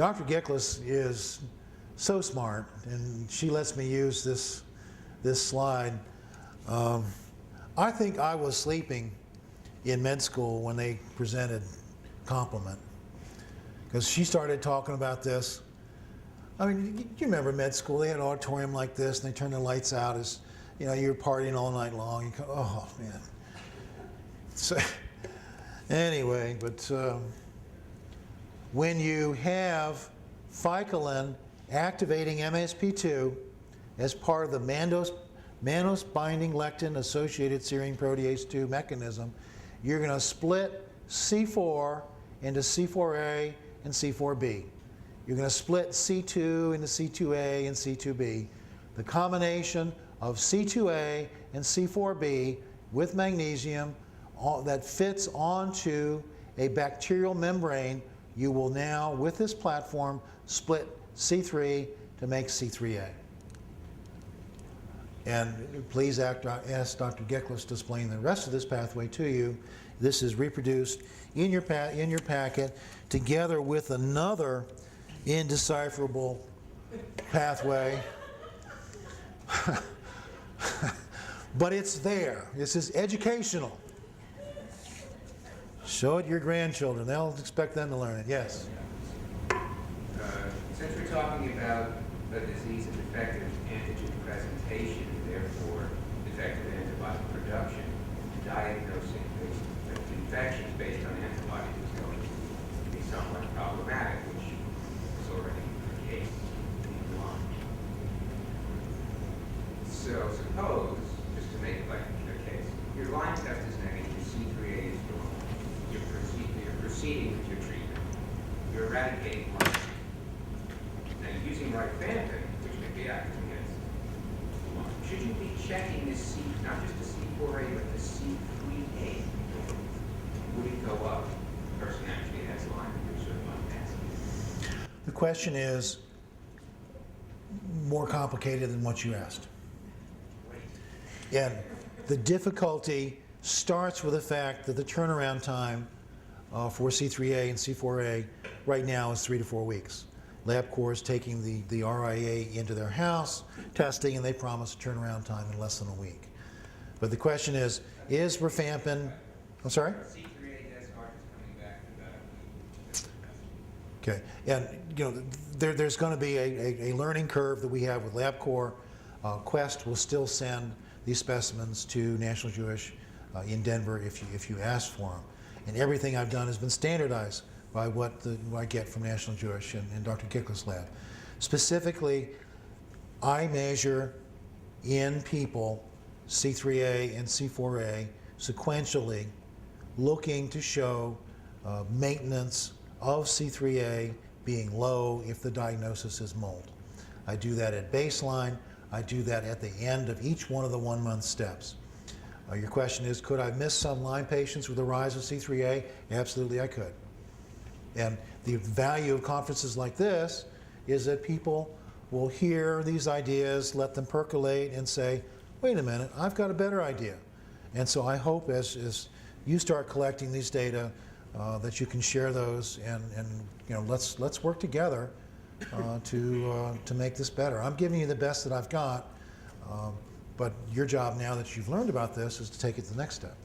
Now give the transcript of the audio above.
Dr. Giclas is so smart, and she lets me use this slide. I think I was sleeping in med school when they presented complement, because she started talking about this. I mean, you remember med school, they had an auditorium like this, and they turned the lights out as, you know, you're partying all night long. You go, oh man. So anyway, but when you have ficalin activating MSP2 as part of the mannose binding lectin associated serine protease 2 mechanism, you're going to split C4 into C4A and C4B. You're going to split C2 into C2A and C2B. The combination of C2A and C4B with magnesium that fits onto a bacterial membrane, you will now, with this platform, split C3 to make C3A. And please ask Dr. Giclas to explain the rest of this pathway to you. This is reproduced in your packet together with another indecipherable pathway. But it's there. This is educational. Show it to your grandchildren. They'll expect them to learn it. Yes? Since we're talking about a disease of defective antigen presentation, and therefore defective antibody production, diagnosing infections based on antibodies is going to be somewhat problematic, which is already the case in lung. So suppose, just to make it like a case, your Lyme test is negative, your C3A is normal, you're proceeding with your treatment, you're eradicating Lyme. Now, using rifampin, which may be active against Lyme, should you be checking this not just the C4A, but the C3A? Would it go up? The person actually has Lyme, you're sort of unpassing. The question is more complicated than what you asked. And the difficulty starts with the fact that the turnaround time for C3A and C4A right now is 3 to 4 weeks. LabCorp is taking the RIA into their house, testing, and they promise a turnaround time in less than a week. But the question is rifampin, I'm sorry? C3A test are just coming back to that. Okay, and you know, there's going to be a learning curve that we have with LabCorp. Quest will still send these specimens to National Jewish in Denver if you ask for them. And everything I've done has been standardized by what I get from National Jewish and Dr. Giclas' lab. Specifically, I measure in people C3A and C4A sequentially, looking to show maintenance of C3A being low if the diagnosis is mold. I do that at baseline. I do that at the end of each one of the 1 month steps. Your question is, could I miss some Lyme patients with the rise of C3A? Absolutely, I could. And the value of conferences like this is that people will hear these ideas, let them percolate, and say, wait a minute, I've got a better idea. And so I hope as you start collecting these data that you can share those, and you know, let's work together to make this better. I'm giving you the best that I've got, but your job now that you've learned about this is to take it to the next step.